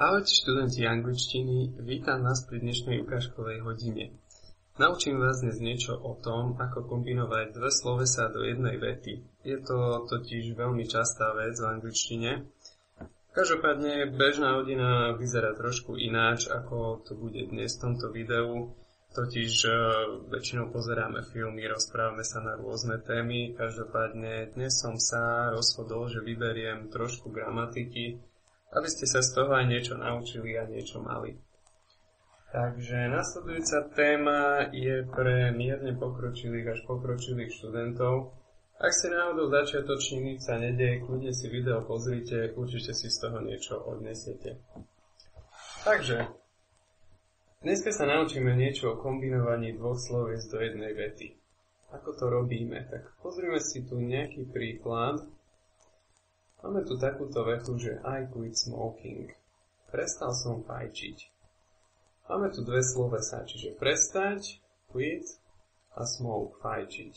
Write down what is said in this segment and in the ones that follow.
Ahojte študenti angličtiny, vítam vás pri dnešnej ukážkovej hodine. Naučím vás dnes niečo o tom, ako kombinovať dve slovesá do jednej vety. Je to totiž veľmi častá vec v angličtine. Každopádne bežná hodina vyzerá trošku ináč, ako to bude dnes v tomto videu. Totiž väčšinou pozeráme filmy, rozprávame sa na rôzne témy. Každopádne dnes som sa rozhodol, že vyberiem trošku gramatiky, aby ste sa z toho aj niečo naučili a niečo mali. Takže nasledujúca téma je pre mierne pokročilých až pokročilých študentov. Ak ste náhodou začiatoční, nič sa nedeje, kľudne si video pozrite, určite si z toho niečo odnesiete. Takže, dneska sa naučíme niečo o kombinovaní dvoch slovies do jednej vety. Ako to robíme? Tak pozrime si tu nejaký príklad. Máme tu takúto vetu, že I quit smoking. Prestal som fajčiť. Máme tu dve slovesá, čiže prestať, quit a smoke, fajčiť.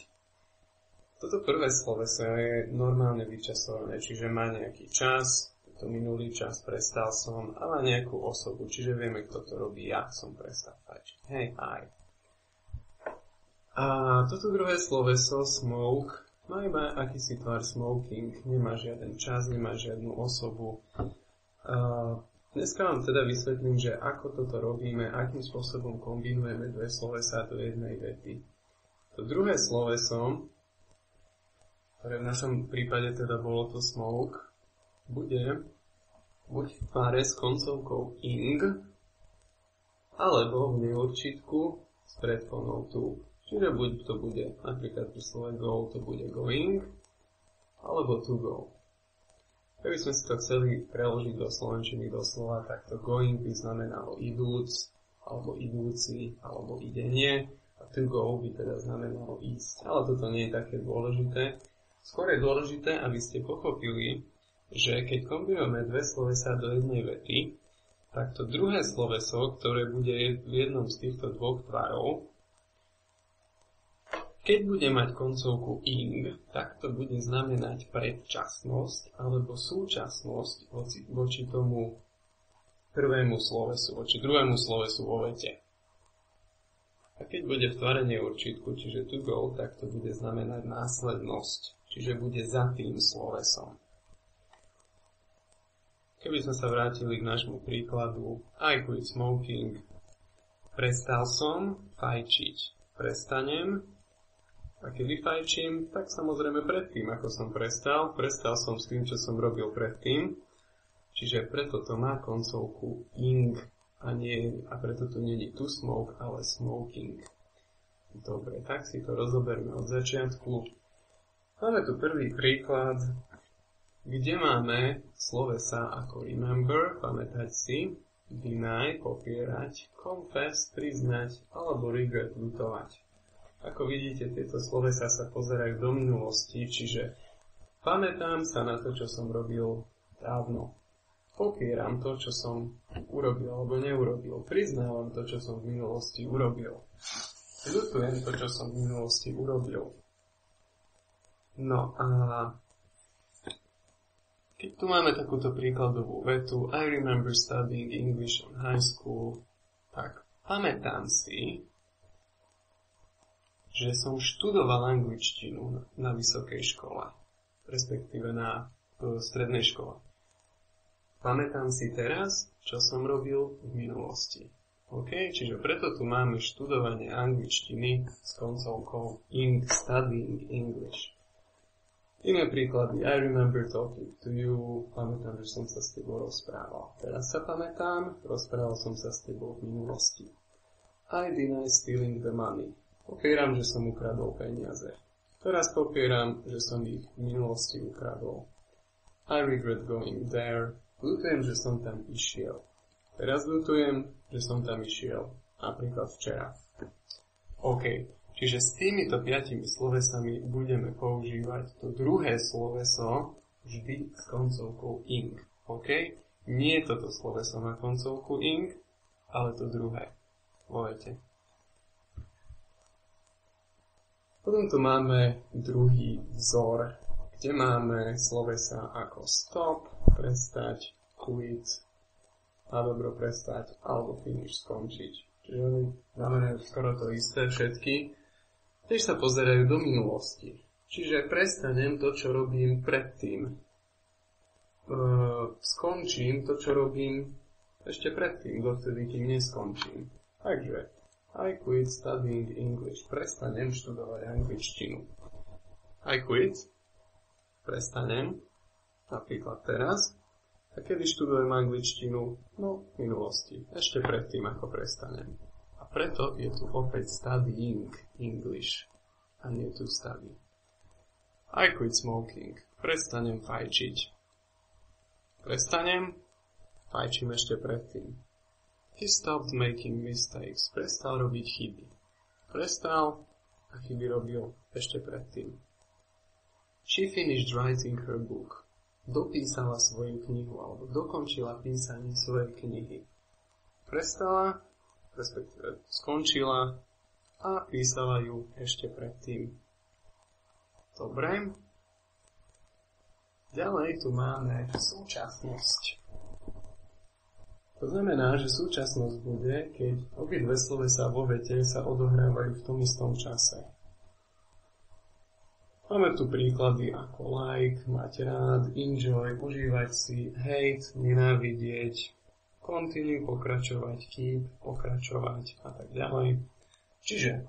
Toto prvé sloveso je normálne vyčasované, čiže má nejaký čas, to minulý čas, prestal som, a má nejakú osobu, čiže vieme, kto to robí, ja som prestal fajčiť. Hej, I. A toto druhé sloveso, smoke, má iba akýsi tvar smoking, nemá žiaden čas, nemá žiadnu osobu. Dneska vám teda vysvetlím, že ako toto robíme, akým spôsobom kombinujeme dve slovesá do jednej vety. To druhé sloveso, ktoré v našom prípade teda bolo to smoke, bude buď v páre s koncovkou ing, alebo v neurčitku s predponou to. Čiže buď to bude, napríklad pri slove go, to bude going, alebo to go. Keby sme si to chceli preložiť do slovenčiny doslova, tak to going by znamenalo idúc, alebo idúci, alebo idenie, a to go by teda znamenalo ísť. Ale toto nie je také dôležité. Skôr je dôležité, aby ste pochopili, že keď kombinujeme dve slovesá do jednej vety, tak to druhé sloveso, ktoré bude v jednom z týchto dvoch tvarov, keď bude mať koncovku ing, tak to bude znamenať predčasnosť alebo súčasnosť voči tomu prvému slovesu, voči druhému slovesu vo vete. A keď bude v tvare neurčitku, čiže to go, tak to bude znamenať následnosť, čiže bude za tým slovesom. Keby sme sa vrátili k nášmu príkladu I quit smoking, prestal som fajčiť, prestanem. A keď vyfajčím, tak samozrejme predtým, ako som prestal som s tým, čo som robil predtým, čiže preto to má koncovku ing a preto tu nie je to smoke, ale smoking. Dobre, tak si to rozoberme od začiatku. Máme tu prvý príklad, kde máme slovesá ako remember, pamätať si, deny, popierať, confess, priznať, alebo regret, ľutovať. Ako vidíte, tieto slovesá sa pozerajú do minulosti, čiže pamätám sa na to, čo som robil dávno. Popieram to, čo som urobil alebo neurobil. Priznávam to, čo som v minulosti urobil. Ľutujem to, čo som v minulosti urobil. No a keď tu máme takúto príkladovú vetu I remember studying English in high school, tak pamätám si, že som študoval angličtinu na vysokej škole, respektíve na strednej škole. Pamätám si teraz, čo som robil v minulosti. OK? Čiže preto tu máme študovanie angličtiny s koncovkou ing, studying English. Iné príklady. I remember talking to you. Pamätám, že som sa s tebou rozprával. Teraz sa pamätám, rozprával som sa s tebou v minulosti. I deny stealing the money. Popieram, že som ukradol peniaze. Teraz popieram, že som ich v minulosti ukradol. I regret going there. Ľutujem, že som tam išiel. Teraz ľutujem, že som tam išiel. Napríklad včera. OK. Čiže s týmito 5 slovesami budeme používať to druhé sloveso vždy s koncovkou ing. OK? Nie toto sloveso má koncovku ing, ale to druhé. Vojete. Potom tu máme druhý vzor, kde máme slovesá ako stop, prestať, quit, na dobro prestať, alebo finish, skončiť. Čiže oni znamenajú skoro to isté všetky. Tiež sa pozerajú do minulosti. Čiže prestanem to, čo robím predtým. Skončím to, čo robím ešte predtým, dovtedy, kým neskončím. Takže, I quit studying English. Prestanem študovať angličtinu. I quit. Prestanem. Napríklad teraz. A kedy študujem angličtinu? No, v minulosti. Ešte predtým, ako prestanem. A preto je tu opäť studying English. A nie tu study. I quit smoking. Prestanem fajčiť. Prestanem, fajčím ešte predtým. He stopped making mistakes. Prestal robiť chyby. Prestal a chyby robil ešte predtým. She finished writing her book. Dopísala svoju knihu, alebo dokončila písanie svojej knihy. Prestala, respektíve skončila a písala ju ešte predtým. Dobre. Ďalej tu máme súčasnosť. To znamená, že súčasnosť bude, keď obidve slovesá vo vete sa odohrávajú v tom istom čase. Máme tu príklady ako like, mať rád, enjoy, užívať si, hate, nenávidieť, continue, pokračovať, keep, pokračovať a tak ďalej. Čiže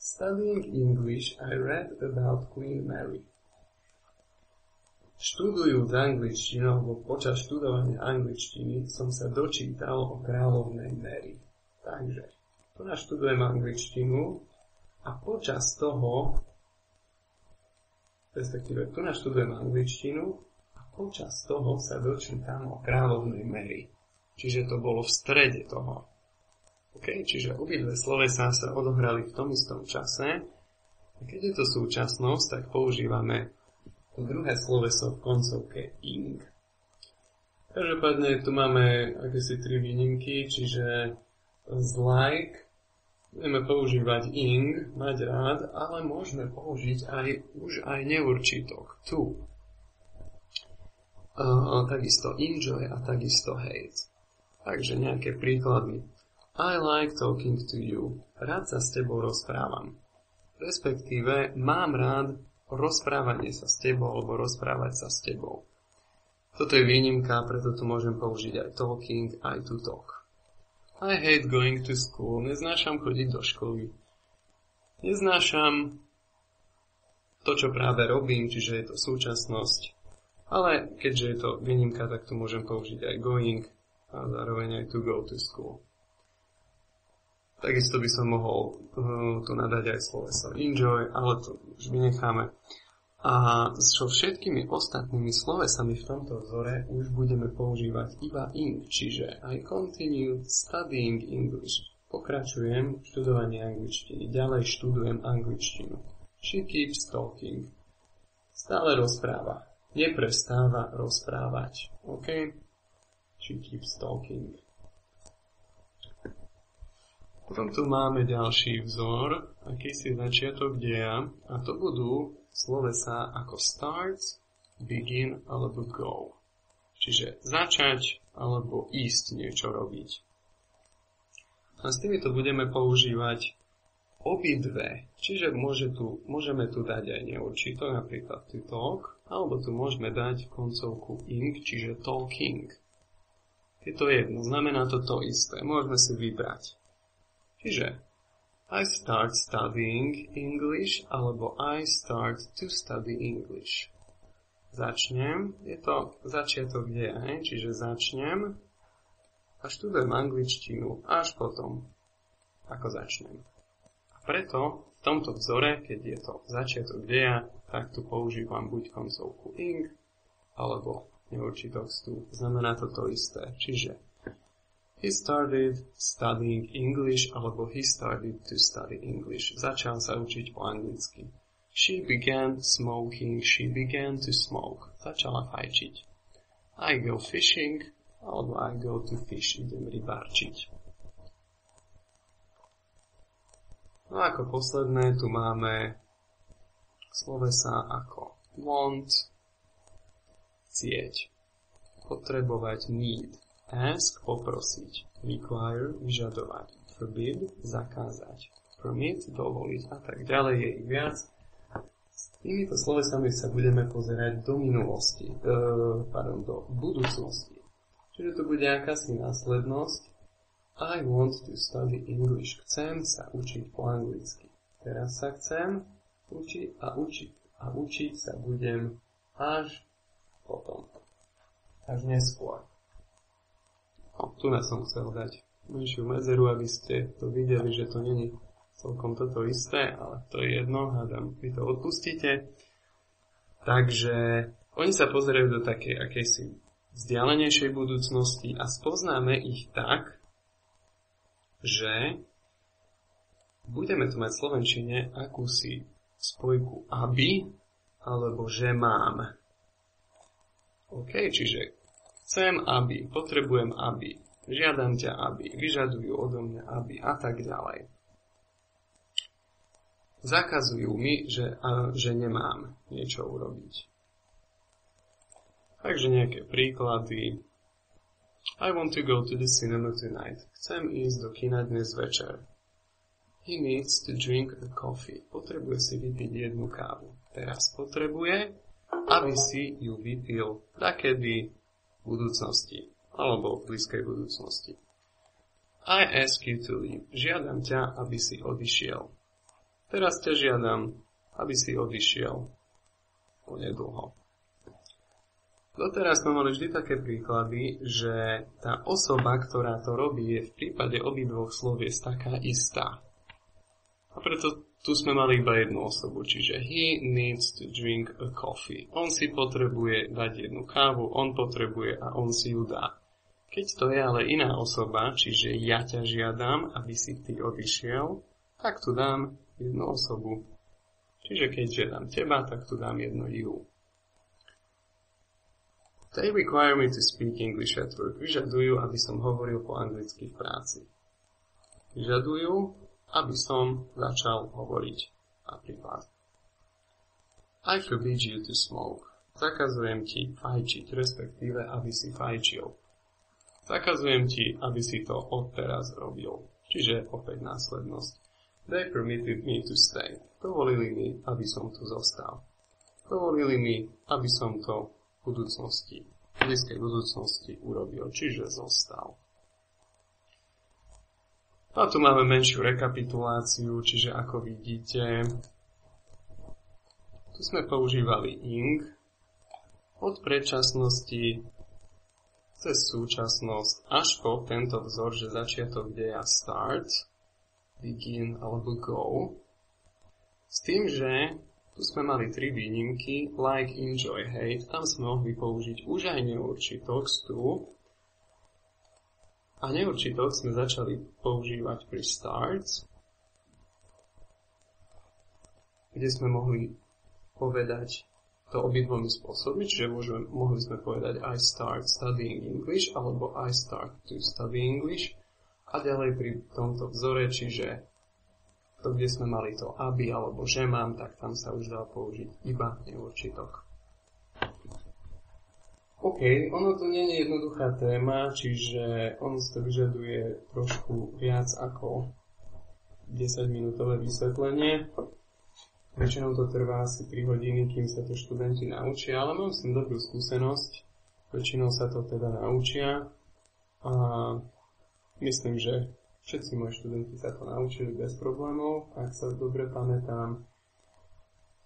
studying English, I read about Queen Mary. Študujúc angličtinu, alebo počas študovania angličtiny som sa dočítal o kráľovnej Mary. Takže, tu naštudujem angličtinu a počas toho, respektíve tu naštudujem angličtinu a počas toho sa dočítam o kráľovnej Mary. Čiže to bolo v strede toho. Okay? Čiže obidve slovesá sa odohrali v tom istom čase a keď je to súčasnosť, tak používame druhé sloveso v koncovke ing. Každopádne tu máme akési 3 výnimky, čiže z like budeme používať ing, mať rád, ale môžeme použiť už aj neurčitok, to. Takisto enjoy a takisto hate. Takže nejaké príklady. I like talking to you. Rád sa s tebou rozprávam. Respektíve mám rád rozprávanie sa s tebou alebo rozprávať sa s tebou. Toto je výnimka, preto tu môžem použiť aj talking, aj to talk. I hate going to school. Neznášam chodiť do školy. Neznášam to, čo práve robím, čiže je to súčasnosť. Ale keďže je to výnimka, tak tu môžem použiť aj going a zároveň aj to go to school. Takisto by som mohol tu nadať aj sloveso enjoy, ale to už vynecháme. A so všetkými ostatnými slovesami v tomto vzore už budeme používať iba ing, čiže I continue studying English. Pokračujem študovanie angličtiny. Ďalej študujem angličtinu. She keeps talking. Stále rozpráva. Neprestáva rozprávať. OK? She keeps talking. Potom tu máme ďalší vzor, akýsi začiatok deja, a to budú slovesá ako start, begin alebo go. Čiže začať alebo ísť niečo robiť. A s týmito budeme používať obidve. Čiže môžeme tu dať aj neurčitok, napríklad to talk, alebo tu môžeme dať koncovku ing, čiže talking. Je to jedno, znamená to isté. Môžeme si vybrať. Čiže I start studying English alebo I start to study English. Začnem, je to začiatok deja, čiže začnem a študujem angličtinu až potom, ako začnem. A preto v tomto vzore, keď je to začiatok deja, tak tu používam buď koncovku ing alebo neurčitok tu. Znamená to isté, čiže he started studying English alebo he started to study English. Začal sa učiť po anglicky. She began smoking. She began to smoke. Začala fajčiť. I go fishing alebo I go to fish. Idem rybárčiť. No a ako posledné tu máme slovesá ako want, chcieť, potrebovať, need. Ask, poprosiť. Require, vyžadovať. Forbid, zakázať. Permit, dovoliť a tak ďalej, je ich viac. S týmito slovesami sa budeme pozerať do minulosti, do budúcnosti. Čiže to bude akási následnosť. I want to study English. Chcem sa učiť po anglicky. Teraz sa chcem učiť a učiť sa budem až potom. Až neskôr. Tu nás som chcel dať menšiu medzeru, aby ste to videli, že to není celkom toto isté, ale to je jedno, hádam, vy to odpustíte. Takže oni sa pozerajú do takej akejsi vzdialenejšej budúcnosti a spoznáme ich tak, že budeme tu mať v slovenčine akúsi spojku aby alebo že mám. OK, čiže chcem aby, potrebujem aby, žiadam ťa aby, vyžadujú odo mňa aby a tak ďalej. Zakazujú mi, že nemám niečo urobiť. Takže nejaké príklady. I want to go to the cinema tonight. Chcem ísť do kina dnes večer. He needs to drink a coffee. Potrebuje si vypiť jednu kávu. Teraz potrebuje, aby si ju vypil takedy v budúcnosti, alebo v blízkej budúcnosti. I ask you to leave. Žiadam ťa, aby si odišiel. Teraz ťa žiadam, aby si odišiel onedlho. Doteraz sme mali vždy také príklady, že tá osoba, ktorá to robí, je v prípade obidvoch slov je taká istá. A preto tu sme mali iba jednu osobu, čiže he needs to drink a coffee. On si potrebuje dať jednu kávu, on potrebuje a on si ju dá. Keď to je ale iná osoba, čiže ja ťa žiadam, aby si ty odišiel, tak tu dám jednu osobu. Čiže keď žiadam teba, tak tu dám jedno you. They require me to speak English at work. Vyžadujú, aby som hovoril po anglicky v práci. Vyžadujú, aby som začal hovoriť. Napríklad. I forbid you to smoke. Zakazujem ti fajčiť, respektíve, aby si fajčil. Zakazujem ti, aby si to odteraz robil. Čiže opäť následnosť. They permitted me to stay. Dovolili mi, aby som tu zostal. Dovolili mi, aby som to v blízkej budúcnosti urobil, čiže zostal. A tu máme menšiu rekapituláciu, čiže ako vidíte, tu sme používali ing od predčasnosti cez súčasnosť až po tento vzor, že začiatok deja start, begin alebo go, s tým, že tu sme mali 3 výnimky, like, enjoy, hate, tam sme mohli použiť už aj neurčitok tu. A neurčitok sme začali používať pri starts, kde sme mohli povedať to obidvomi spôsobmi, čiže mohli sme povedať I start studying English alebo I start to study English. A ďalej pri tomto vzore, čiže to, kde sme mali to aby alebo že mám, tak tam sa už dá použiť iba neurčitok. OK, ono to nie je jednoduchá téma, čiže ono to vyžaduje trošku viac ako 10-minútové vysvetlenie. Väčšinou to trvá asi 3 hodiny, kým sa to študenti naučia, ale mám s tým dobrú skúsenosť. Väčšinou sa to teda naučia a myslím, že všetci moji študenti sa to naučili bez problémov, ak sa dobre pamätám.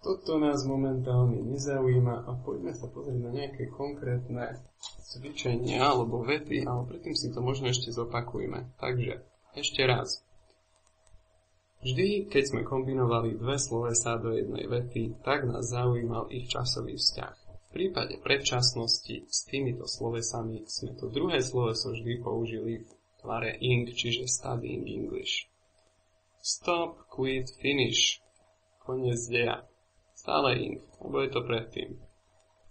Toto nás momentálne nezaujíma a poďme sa pozrieť na nejaké konkrétne cvičenia alebo vety, ale predtým si to možno ešte zopakujme. Takže, ešte raz. Vždy, keď sme kombinovali dve slovesá do jednej vety, tak nás zaujímal ich časový vzťah. V prípade predčasnosti s týmito slovesami sme to druhé sloveso vždy použili v tvare ing, čiže studying English. Stop, quit, finish. Koniec deja. Stále ing, lebo je to predtým.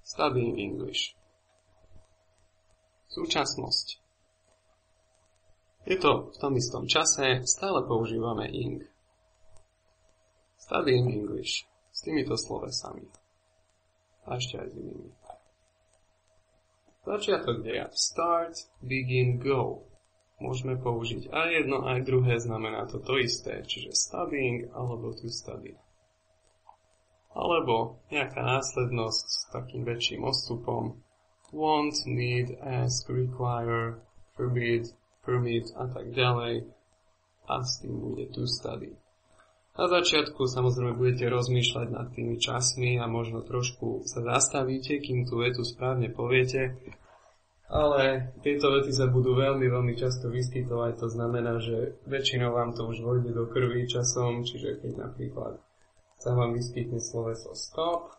Studying English. Súčasnosť. Je to v tom istom čase, stále používame ing. Studying English. S týmito slovesami. A ešte aj s inými. Začiatok deja. Start, begin, go. Môžeme použiť aj jedno, aj druhé, znamená to isté, čiže studying alebo to study. Alebo nejaká následnosť s takým väčším odstupom. Want, need, ask, require, forbid, permit a tak ďalej. A s tým bude to study. Na začiatku samozrejme budete rozmýšľať nad tými časmi a možno trošku sa zastavíte, kým tú vetu správne poviete. Ale tieto vety sa budú veľmi často vyskytovať, to znamená, že väčšinou vám to už vojde do krvi časom, čiže keď napríklad sa vám vyskytne sloveso stop,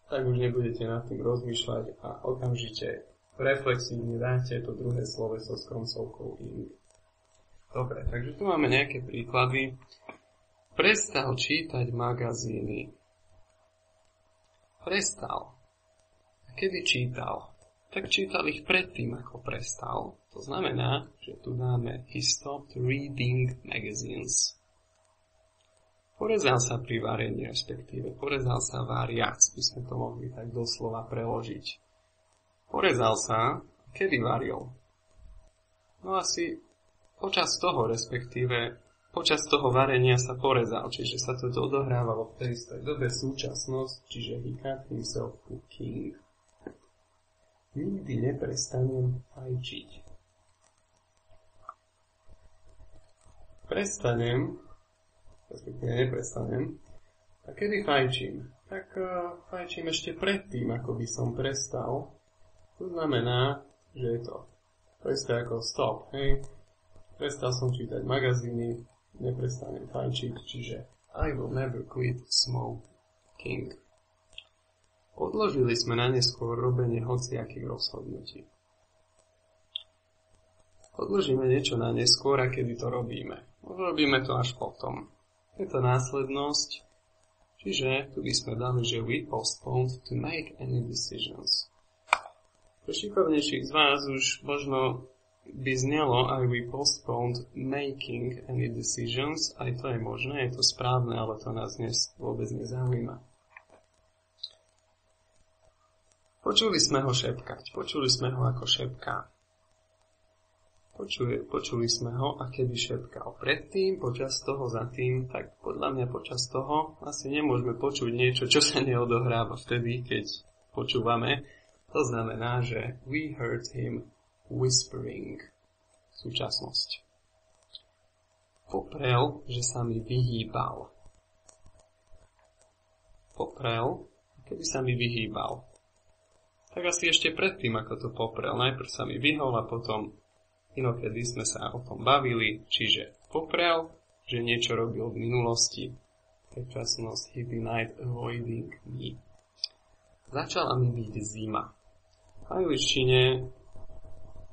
tak už nebudete nad tým rozmýšľať a okamžite reflexívne dáte to druhé sloveso s koncovkou ing. Dobre, takže tu máme nejaké príklady. Prestal čítať magazíny. Prestal. A kedy čítal? Tak čítal ich predtým, ako prestal. To znamená, že tu dáme he stopped reading magazines. Porezal sa pri varení, respektíve porezal sa variac, by sme to mohli tak doslova preložiť. Porezal sa, kedy varil? No asi počas toho, respektíve počas toho varenia sa porezal, čiže sa to odohrávalo v tej istej dobe súčasnosť, čiže he cut himself cooking. Nikdy neprestanem fajčiť. Prestanem, respektíve neprestanem. A kedy fajčím? Tak fajčím ešte predtým, ako by som prestal. To znamená, že je to isté ako stop, hej. Prestal som čítať magazíny, neprestanem fajčiť, čiže I will never quit smoking. Odložili sme na neskôr robenie hociakých rozhodnutí. Odložíme niečo na neskôr a kedy to robíme. Robíme to až potom. Je to následnosť, čiže tu by sme dali, že we postponed to make any decisions. Pre šikovnejších z vás už možno by znelo aj we postponed making any decisions, aj to je možné, je to správne, ale to nás dnes vôbec nezaujíma. Počuli sme ho šepkať, počuli sme ho ako šepká. Počuli sme ho a kedy šepkal. Predtým, počas toho, za tým, tak podľa mňa počas toho asi nemôžeme počuť niečo, čo sa neodohráva vtedy, keď počúvame. To znamená, že we heard him whispering. Súčasnosť. Poprel, že sa mi vyhýbal. Poprel, kedy sa mi vyhýbal. Tak asi ešte predtým, ako to poprel. Najprv sa mi vyhol a potom inokedy sme sa o tom bavili, čiže poprel, že niečo robil v minulosti. Predčasnosť he denied avoiding me. Začala mi byť zima. V angličtine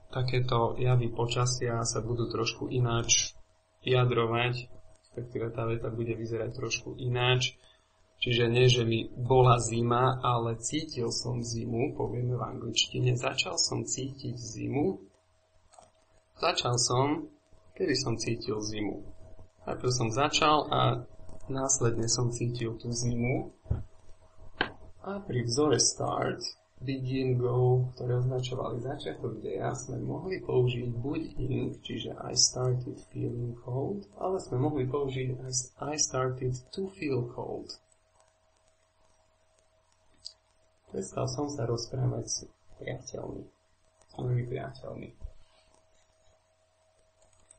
takéto javy počasia sa budú trošku ináč vyjadrovať, respektíve tá veta bude vyzerať trošku ináč. Čiže nie, že mi bola zima, ale cítil som zimu, povieme v angličtine. Začal som cítiť zimu. Kedy som cítil zimu? Najprv som začal a následne som cítil tú zimu. A pri vzore start, begin, go, ktoré označovali začiatok deja, sme mohli použiť buď ing, čiže I started feeling cold, ale sme mohli použiť I started to feel cold. Prestal som sa rozprávať s mojimi priateľmi.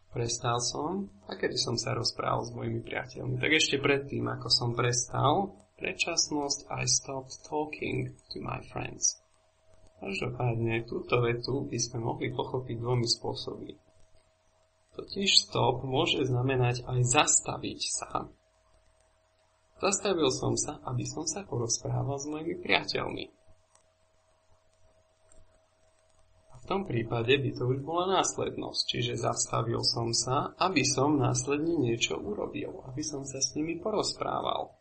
Prestal som, a kedy som sa rozprával s mojimi priateľmi? Tak ešte predtým, ako som prestal, predčasnosť I stopped talking to my friends. Každopádne, túto vetu by sme mohli pochopiť dvomi spôsobmi. Totiž stop môže znamenať aj zastaviť sa. Zastavil som sa, aby som sa porozprával s mojimi priateľmi. A v tom prípade by to už bola následnosť, čiže zastavil som sa, aby som následne niečo urobil, aby som sa s nimi porozprával.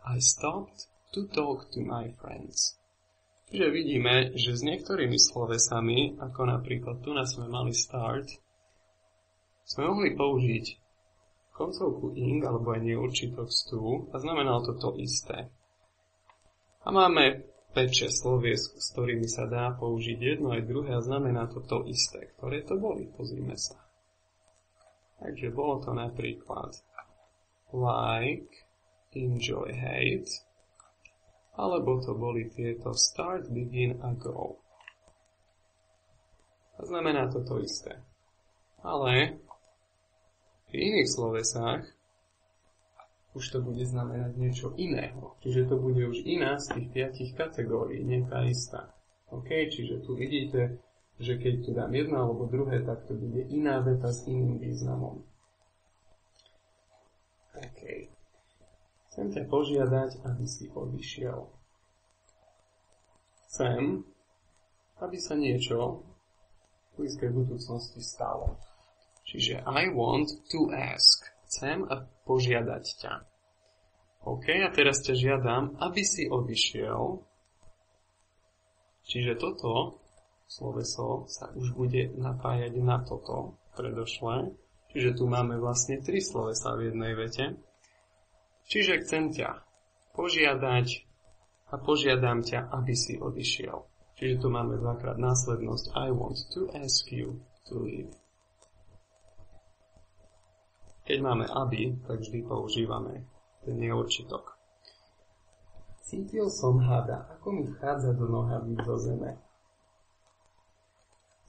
I stopped to talk to my friends. Čiže vidíme, že s niektorými slovesami, ako napríklad tu sme mali start, sme mohli použiť koncovku ing alebo aj neurčitok stu a znamenalo to isté. A máme 5-6 slovies, s ktorými sa dá použiť jedno aj druhé a znamená to to isté. Ktoré to boli? Pozrime sa. Takže bolo to napríklad like, enjoy, hate, alebo to boli tieto start, begin a go. A znamená to to isté. Ale v iných slovesách už to bude znamenať niečo iného. Čiže to bude už iná z tých 5 kategórií, nie tá istá. OK, čiže tu vidíte, že keď tu dám jedno alebo druhé, tak to bude iná veta s iným významom. OK. Chcem ťa požiadať, aby si odišiel. Chcem, aby sa niečo v blízkej budúcnosti stalo. Čiže I want to ask. Chcem a požiadať ťa. OK, a teraz ťa žiadam, aby si odišiel. Čiže toto sloveso sa už bude napájať na toto predošlé. Čiže tu máme vlastne 3 slovesá v jednej vete. Čiže chcem ťa požiadať a požiadam ťa, aby si odišiel. Čiže tu máme dvakrát následnosť I want to ask you to leave. Keď máme aby, tak vždy používame ten neurčitok. Cítil som hada, ako mi vchádza do nohavíc zo zeme.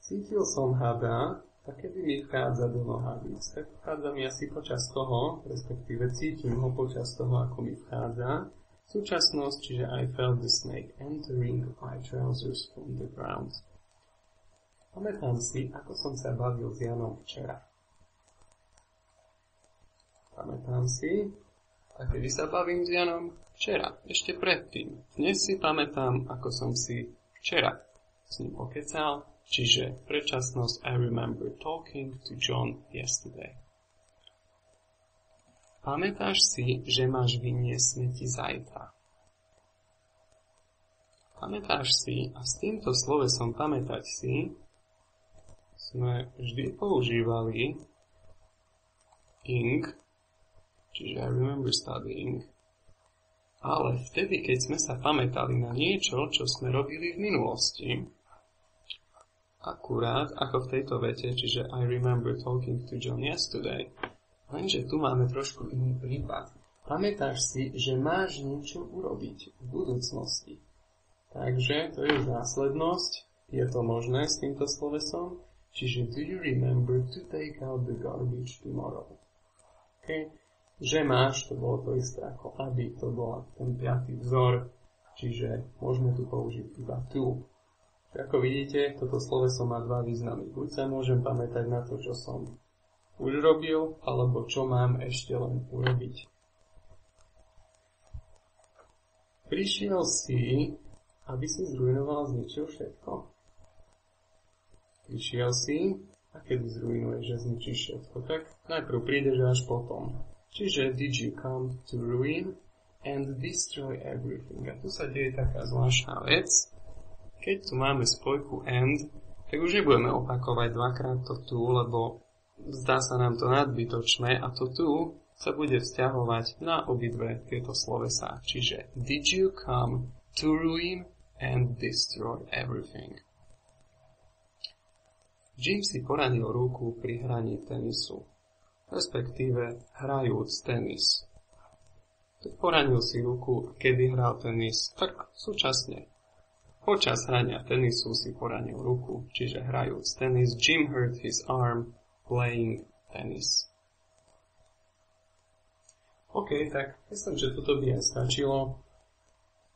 Cítil som hada, a kedy mi vchádza do nohavíc, tak vchádza mi asi počas toho, respektíve cítim ho počas toho, ako mi vchádza. Súčasnosť, čiže I felt the snake entering my trousers from the ground. Pamätám si, ako som sa bavil s Janom včera. Pamätám si, a kedy sa bavím s Janom? Včera, ešte predtým. Dnes si pamätám, ako som si včera s ním pokecal, čiže predčasnosť I remember talking to John yesterday. Pamätáš si, že máš vyniesť smeti zajtra? Pamätáš si, a s týmto slovesom pamätať si sme vždy používali ing, čiže I remember studying, ale vtedy, keď sme sa pamätali na niečo, čo sme robili v minulosti, akurát ako v tejto vete, čiže I remember talking to John yesterday, lenže tu máme trošku iný prípad. Pamätáš si, že máš niečo urobiť v budúcnosti. Takže to je už následnosť, je to možné s týmto slovesom, čiže do you remember to take out the garbage tomorrow? Okay. Že máš, to bolo to isté ako aby, to bol ten 5. vzor, čiže môžeme tu použiť iba tu. Ako vidíte, toto sloveso má 2 významy. Buď sa môžem pamätať na to, čo som už robil, alebo čo mám ešte len urobiť. Prišiel si, aby si zrujnoval, zničil všetko. Prišiel si, a kedy zrujnuješ, že zničíš všetko, tak najprv prídeš až potom. Čiže did you come to ruin and destroy everything? A tu sa deje taká zvláštna vec. Keď tu máme spojku and, tak už nebudeme opakovať dvakrát to tu, lebo zdá sa nám to nadbytočné a to tu sa bude vzťahovať na obidve tieto slovesá. Čiže did you come to ruin and destroy everything? Jim si poranil ruku pri hraní tenisu, respektíve hrajúc tenis. Keď poranil si ruku, kedy hral tenis, tak súčasne. Počas hrania tenisu si poranil ruku, čiže hrajúc tenis, Jim hurt his arm playing tennis. OK, tak myslím, že toto by aj stačilo.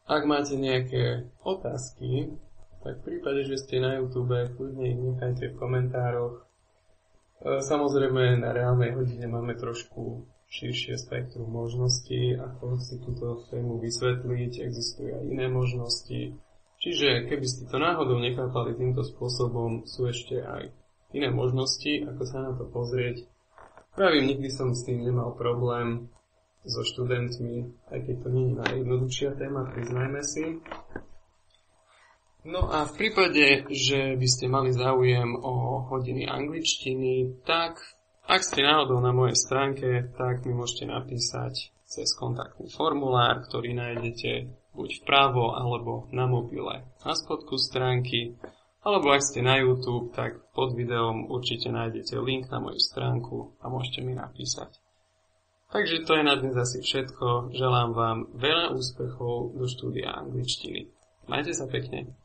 Ak máte nejaké otázky, tak v prípade, že ste na YouTube, kľudne ich nechajte v komentároch. Samozrejme, na reálnej hodine máme trošku širšie spektrum možností, ako si túto tému vysvetliť, existujú aj iné možnosti. Čiže keby ste to náhodou nechápali týmto spôsobom, sú ešte aj iné možnosti, ako sa na to pozrieť. Pravím, nikdy som s tým nemal problém so študentmi, aj keď to nie je najjednoduchšia téma, priznajme si. No a v prípade, že by ste mali záujem o hodiny angličtiny, tak ak ste náhodou na mojej stránke, tak mi môžete napísať cez kontaktný formulár, ktorý nájdete buď vpravo alebo na mobile na spodku stránky, alebo ak ste na YouTube, tak pod videom určite nájdete link na moju stránku a môžete mi napísať. Takže to je na dnes asi všetko. Želám vám veľa úspechov do štúdia angličtiny. Majte sa pekne.